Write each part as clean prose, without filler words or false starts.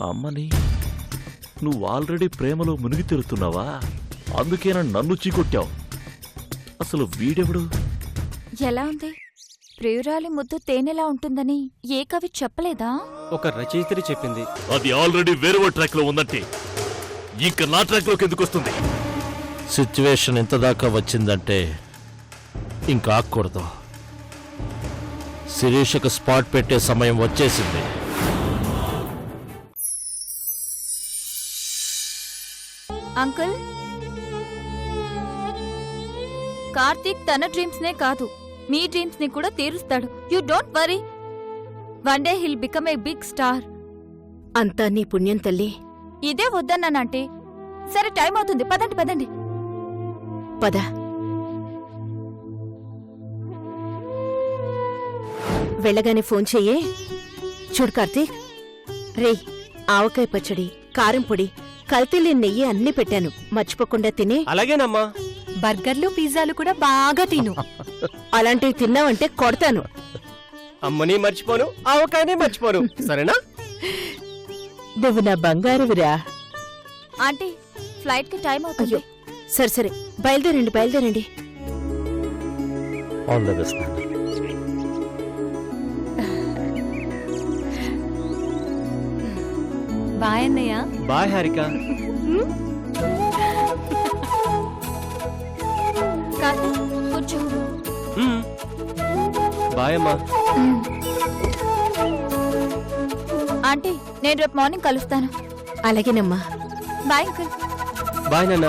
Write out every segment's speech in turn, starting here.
అమ్మని నువ్వు ఆల్రెడీ ప్రేమలో మునిగి తెరుతున్నావా? అందుకేనా నన్ను చీకొట్టావు? అసలు వీడెవడు? ఎలా ఉంది? ప్రియురాలి ముద్దు తేనెలా ఉంటుందని ఏ కవి చెప్పలేదా? ఒక రచయిత్రి చెప్పింది. అది ఆల్రెడీ వేరే ట్రాక్ లో ఉందంటే ఇంకా నా ట్రాక్ లోకి ఎందుకు వస్తుంది? సిచ్యువేషన్ ఎంత దాకా వచ్చిందంటే ఇంకా ఆగకూడదు. శిరీషకు స్పాట్ పెట్టే సమయం వచ్చేసింది. అంకుల్, కార్తీక్ తన డ్రీమ్స్ నే కాదు మీ డ్రీమ్స్ ని కూడా తీరుస్తాడు. You don't worry. One day he'll become a big star. అంతా నీ పుణ్యం తల్లి. ఇదే వద్దన్నానంటే సరే, టైం అవుతుంది, పదండి పదండి. పద. వెళ్ళగానే ఫోన్ చెయ్యే. చూడు కార్తీక్, రే ఆవకాయ పచ్చడి, కారం పొడి, కల్తీలే నెయ్యి అన్నీ పెట్టాను, మర్చిపోకుండా తినే. అలాగేనమ్మా. బర్గర్లు పిజ్జాలు కూడా బాగా తిను. అలాంటివి తిన్నావంటే కొడతాను. అమ్మని మర్చిపోను, ఆవకాయనే మర్చిపోను. సరేనా? నువ్వు నా బంగారువిరా. ఆంటీ, ఫ్లైట్ కి టైం అవుతుంది. సరే సరే, బయలుదేరండి బయలుదేరండి. All the best. బాయ్ అన్నయ్య. బాయ్ హారిక. కార్తీక్, కూర్చో. బాయ్ అమ్మా. ఆంటీ, నేను రేపు మార్నింగ్ కలుస్తాను. అలాగేనమ్మా. Bye uncle. బాయ్ నాన్న.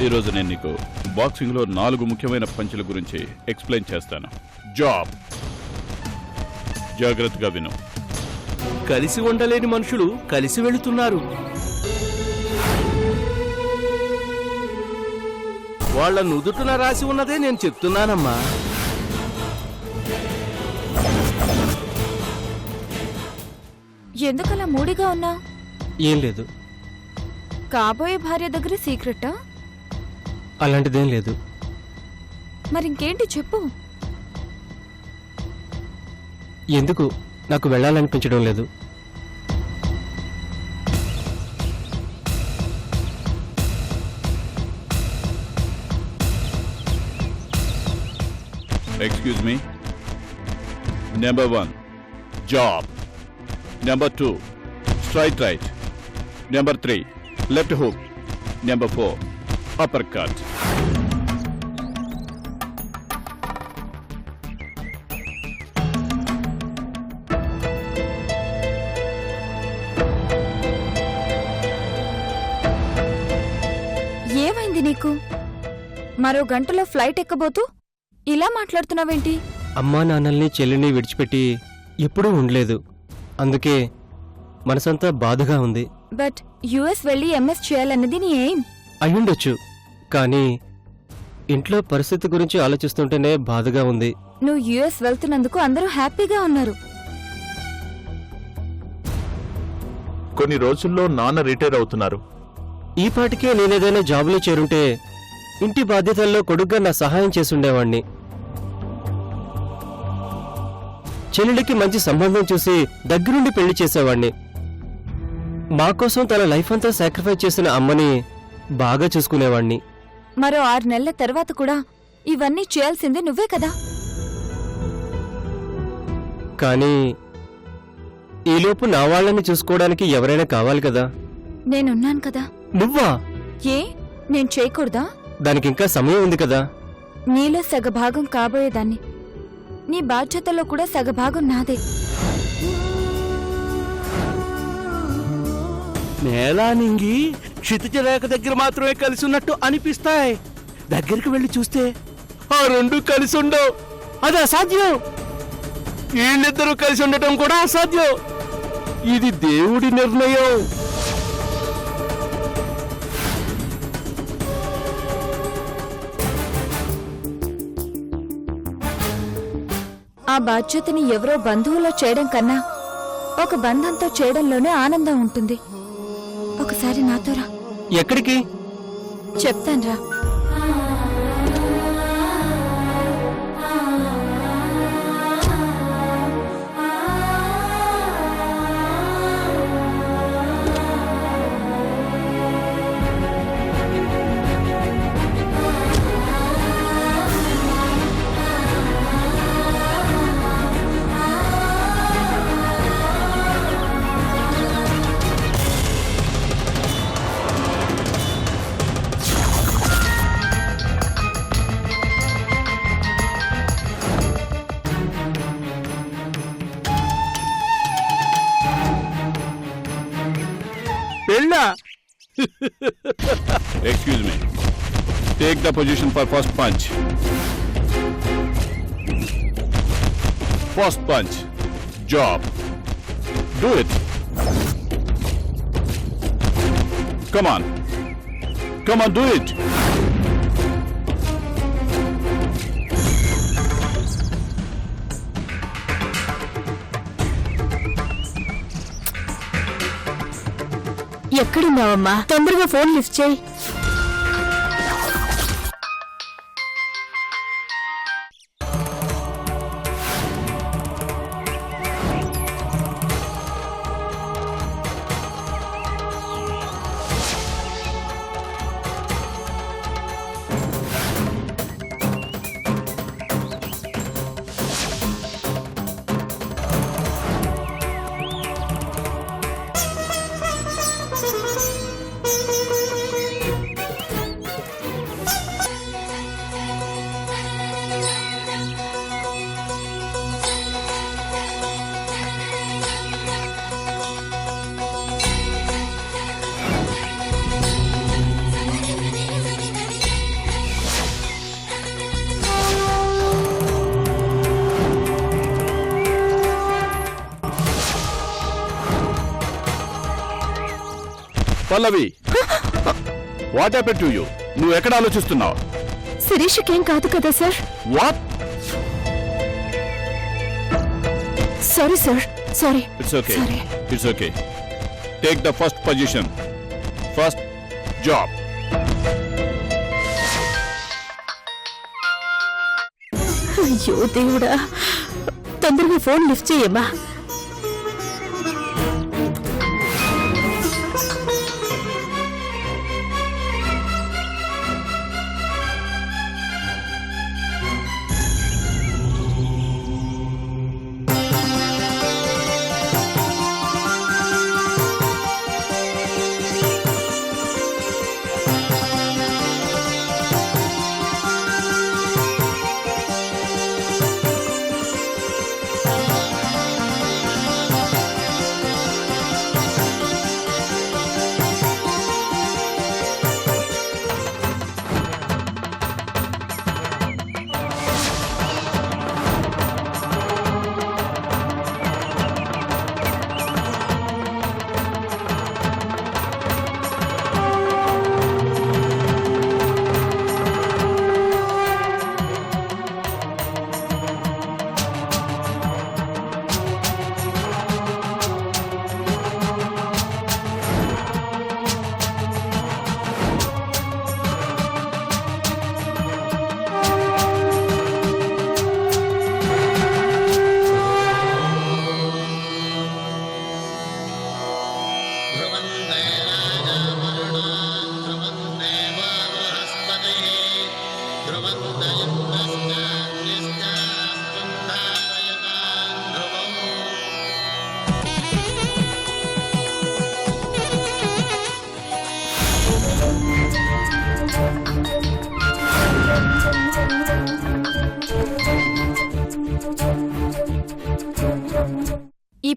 ఈరోజు నేను నీకు బాక్సింగ్లో 4 ముఖ్యమైన పంచుల గురించి ఎక్స్ప్లెయిన్ చేస్తాను. జాబ్. జాగ్రత్తగా విను. కలిసి ఉండలేని మనుషులు కలిసి వెళుతున్నారు. వాళ్ళ నుదుటున రాసి ఉన్నదే నేను చెప్తున్నానమ్మా. ఎందుకలా మూడిగా ఉన్నా? ఏం లేదు. కాబోయే భార్య దగ్గర సీక్రెటా? అలాంటిదేం లేదు. మరింకేంటి చెప్పు. ఎందుకు నాకు వెళ్ళాలనిపించడం లేదు. Excuse me. Number 1 job. Number 2 straight right. Number 3 left hook. Number 4 upper cut. ఏమైంది నీకు? మరో గంటలో ఫ్లైట్ ఎక్కబోతూ ఇలా మాట్లాడుతున్నావేంటి? అమ్మా నాన్నల్ని చెల్లిని విడిచిపెట్టి ఎప్పుడూ ఉండలేదు. అందుకే మనసంతా బాధగా ఉంది. బట్ యుఎస్ వెళ్ళి ఎంఎస్ చేయాలన్నది నీ ఎయిమ్. అయ్యుండొచ్చు, కానీ ఇంట్లో పరిస్థితి గురించి ఆలోచిస్తుంటేనే బాధగా ఉంది. నువ్వు యుఎస్ వెళ్తున్నందుకు అందరూ హ్యాపీగా ఉన్నారు. కొన్ని రోజుల్లో నాన్న రిటైర్ అవుతున్నారు. ఈ పాటికే నేనేదైనా జాబులో చేరుంటే ఇంటి బాధ్యతల్లో కొడుగ్గా నా సహాయం చేసుండేవాణ్ణి. చెల్లెలికి మంచి సంబంధం చూసి దగ్గరుండి పెళ్లి చేసేవాణ్ణి. మా కోసం తన లైఫ్ అంతా సాక్రిఫైస్ చేసిన అమ్మని బాగా చూసుకునేవాణ్ణి. మరో 6 నెలల తర్వాత కూడా ఇవన్నీ చేయాల్సింది నువ్వే కదా. కానీ ఈలోపు నా వాళ్ళని చూసుకోవడానికి ఎవరైనా కావాలి కదా. నేనున్నాను కదా. నువ్వా? ఏ, నేను చేయకూడదా? దానికింకా సమయం ఉంది కదా. నీలో సగభాగం కాబోయేదాన్ని. నీ బాధ్యతలో కూడా సగభాగం నాదే. నేలా నింగి క్షితిజ రేఖ దగ్గర మాత్రమే కలిసి ఉన్నట్టు అనిపిస్తాయి. దగ్గరికి వెళ్ళి చూస్తే ఆ రెండు కలిసి ఉండవు. అది అసాధ్యం. వీళ్ళిద్దరూ కలిసి ఉండటం కూడా అసాధ్యం. ఇది దేవుడి నిర్ణయం. ఆ బాధ్యతని ఎవరో బంధువులో చేయడం కన్నా ఒక బంధంతో చేయడంలోనే ఆనందం ఉంటుంది. ఒకసారి నాతో రా. ఎక్కడికి? చెప్తాన్రా. పెళ్ళా? Excuse me. Take the position for first punch. First punch. Job. Do it. Come on. Come on, do it. ఎక్కడున్నావమ్మా? తొందరగా ఫోన్ లిఫ్ట్ చేయి. పల్లవి, వాట్ హ్యాపెండ్ టు యూ? నువ్వు ఎక్కడ ఆలోచిస్తున్నావు? శిరీషకేం కాదు కదా sir? What? Sorry sir, sorry. It's okay. Sorry. It's okay. Take the first position. First job. అయ్యో దేవుడా, తొందరగా ఫోన్ లిఫ్ట్ చేయమ్మా.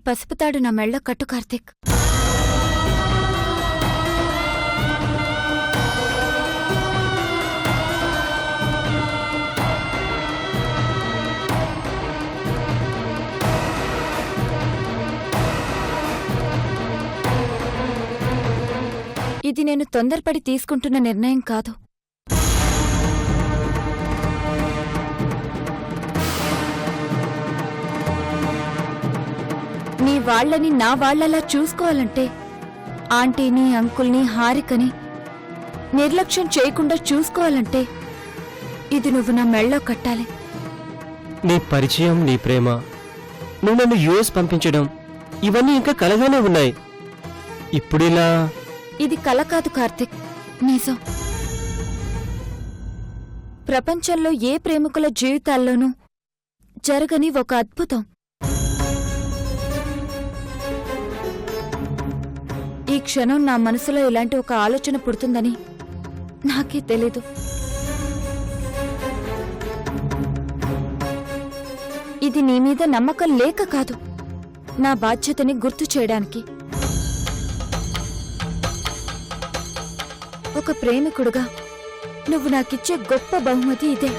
పసుపుతాడు నా మెళ్ళో కట్టు కార్తీక్. ఇది నేను తొందరపడి తీసుకుంటున్న నిర్ణయం కాదు. నీ వాళ్లని నా వాళ్లలా చూసుకోవాలంటే ఆంటీని, అంకుల్ని, హారికని నిర్లక్ష్యం చేయకుండా చూసుకోవాలంటే ఇది నువ్వు నా మెళ్ళో కట్టాలి. నీ పరిచయం, నీ ప్రేమ, నువ్వు నన్ను యుఎస్ పంపించడం, ఇవన్నీ ఇంకా కలగానే ఉన్నాయి. ఇప్పుడిలా ఇది కల కాదు కార్తిక్, నిజం. ప్రపంచంలో ఏ ప్రేమికుల జీవితాల్లోనూ జరగని ఒక అద్భుతం. ఈ క్షణం నా మనసులో ఇలాంటి ఒక ఆలోచన పుడుతుందని నాకే తెలీదు. ఇది నీ మీద నమ్మకం లేక కాదు, నా బాధ్యతని గుర్తు చేయడానికి. ఒక ప్రేమికుడుగా నువ్వు నాకిచ్చే గొప్ప బహుమతి ఇదే.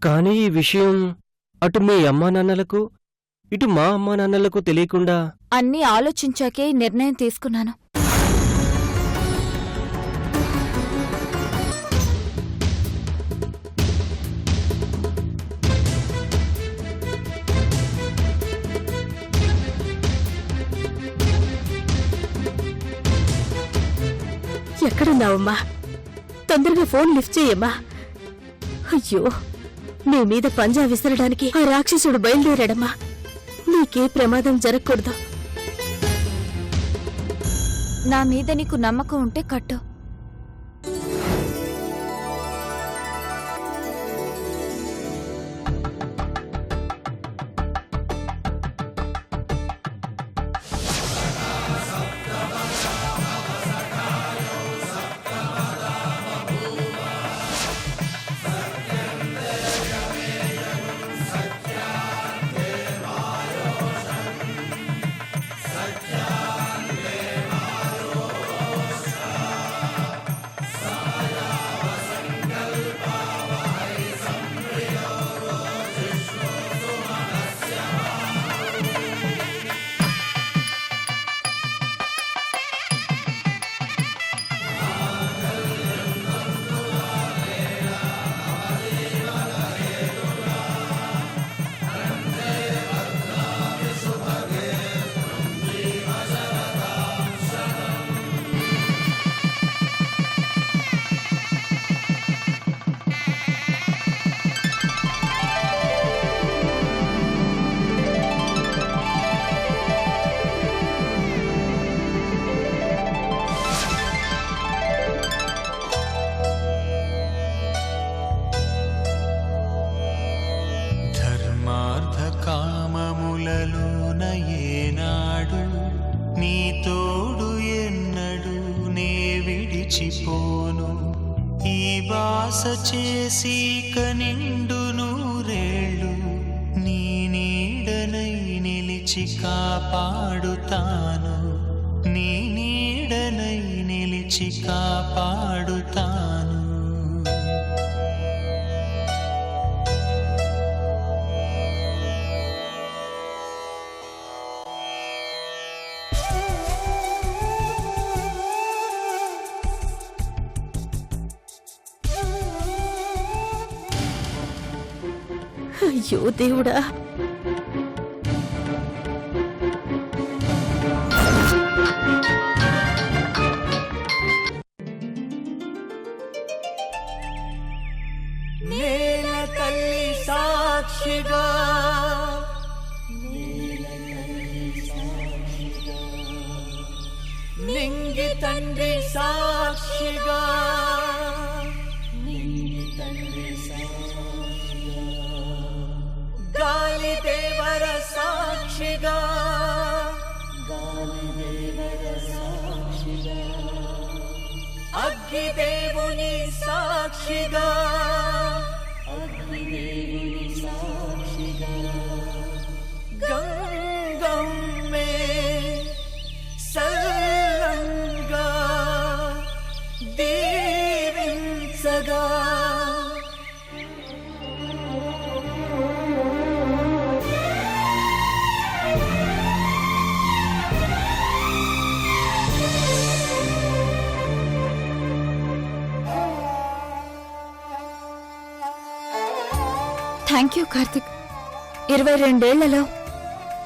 కానీ ఈ విషయం అటు మీ అమ్మా నాన్నలకు, ఇటు మా అమ్మా నాన్నలకు తెలియకుండా అన్నీ ఆలోచించాకే ఈ నిర్ణయం తీసుకున్నాను. ఎక్కడున్నావమ్మా? తొందరగా ఫోన్ లిఫ్ట్ చెయ్యమ్మా. అయ్యో, నీ మీద పంజా విసరడానికి ఆ రాక్షసుడు బయలుదేరాడమ్మా. నీకే ప్రమాదం జరగకూడదు. నా మీద నీకు నమ్మకం ఉంటే కట్టు. కామములలోన ఏనాడు నీ తోడు ఎన్నడు నే విడిచిపోను. ఈ వాస చేసి కనిండు నూరేళ్ళు నీ నీడనై నిలిచి కాపాడుతాను. నీ నీడనై నిలిచి కాపాడుతాను. అయ్యో దేవుడా, నేల తల్లి సాక్షిగా నింగి తండ్రి సాక్షిగా గాలి దేవర సాక్షిగా అగ్నిదేవుని సాక్షిగా గంగమ్మే సల్లంగా దీవించగా థ్యాంక్ యూ కార్తిక్. 22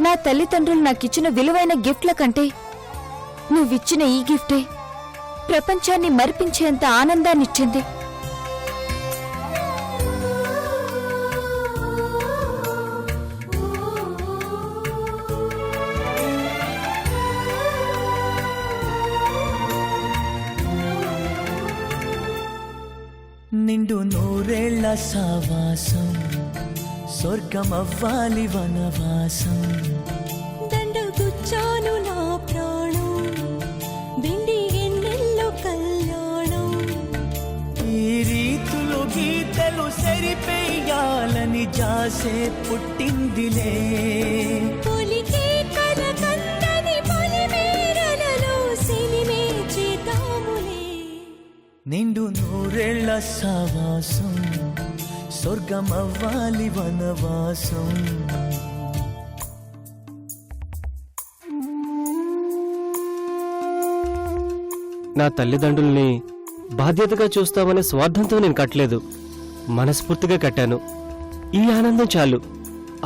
నా తల్లిదండ్రులు నాకిచ్చిన విలువైన గిఫ్ట్ల కంటే నువ్విచ్చిన ఈ గిఫ్టే ప్రపంచాన్ని మరిపించేంత ఆనందాన్నిచ్చింది. నిండు నూరేళ్ల సావాసం స్వర్గమవ్వాలి వనవాసం దండగుచ్చాను నా ప్రాణం వెండి ఎన్నెల్లో కళ్యాణం ఈ రీతులు గీతలు సరిపెయ్యాలని జాసే పుట్టిందిలే పొలికే కలకందని పొలిమేరలలో సినిమే చేద్దాములే నిండు నూరేళ్ల సావాసం స్వర్గమవ్వాలి వనవాసం నా తల్లిదండ్రుల్ని బాధ్యతగా చూస్తామనే స్వార్థంతో నేను కట్టలేదు, మనస్ఫూర్తిగా కట్టాను. ఈ ఆనందం చాలు.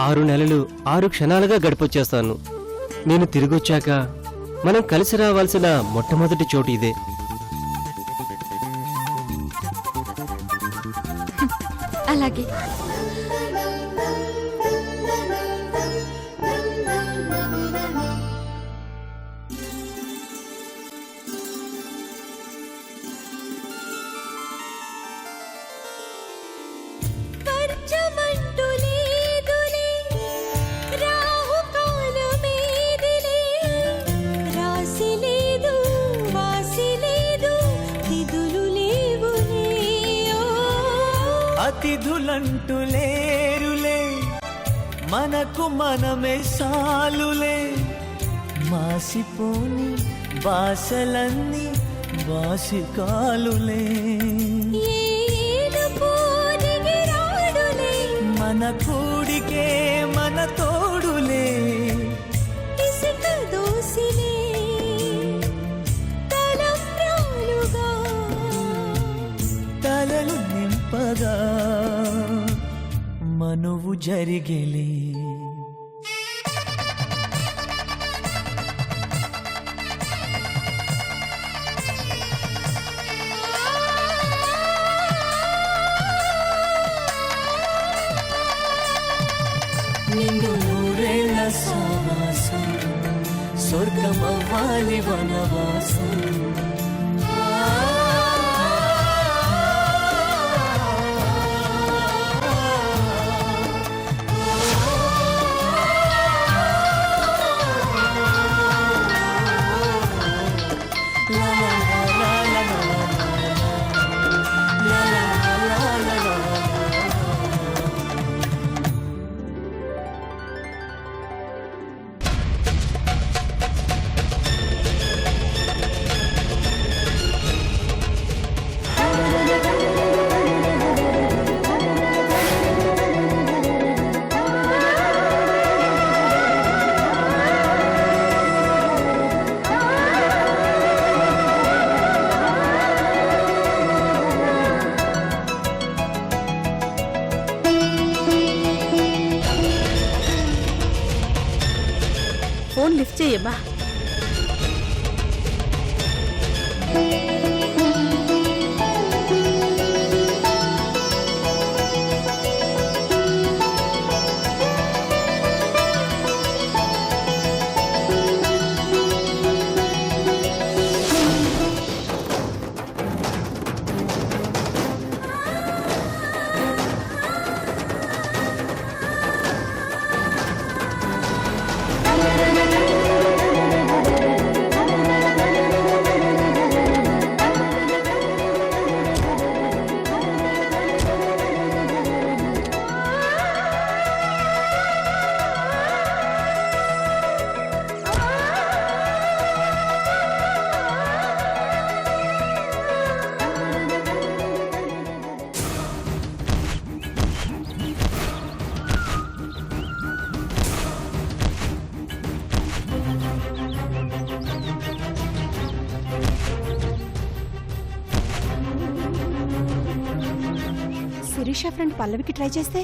6 నెలలు 6 క్షణాలుగా గడిపొచ్చేస్తాను. నేను తిరిగొచ్చాక మనం కలిసి రావాల్సిన మొట్టమొదటి చోటు ఇదే. అలాగే వర్జమంటూ లేదులే రాహుకాలమేదిలే రాసి లేదు వాసి లేదు తిథులు లేవులే అతిథులంటూ లేరులే మనకు మనమే సాలులే మాసిపోని బాసలన్నీ బాసికాలులే మన కూడికే మన తోడులే ఇసుక దోసిలే తలంబ్రాలుగా తలలు నింపగా మనువు జరిగేలే నిండు నూరేళ్ల సావాసం స్వర్గమవ్వాలి వనవాసం ఫోన్ లిఫ్ట్ చేయమ్మా. శిరీష ఫ్రెండ్ పల్లవికి ట్రై చేస్తే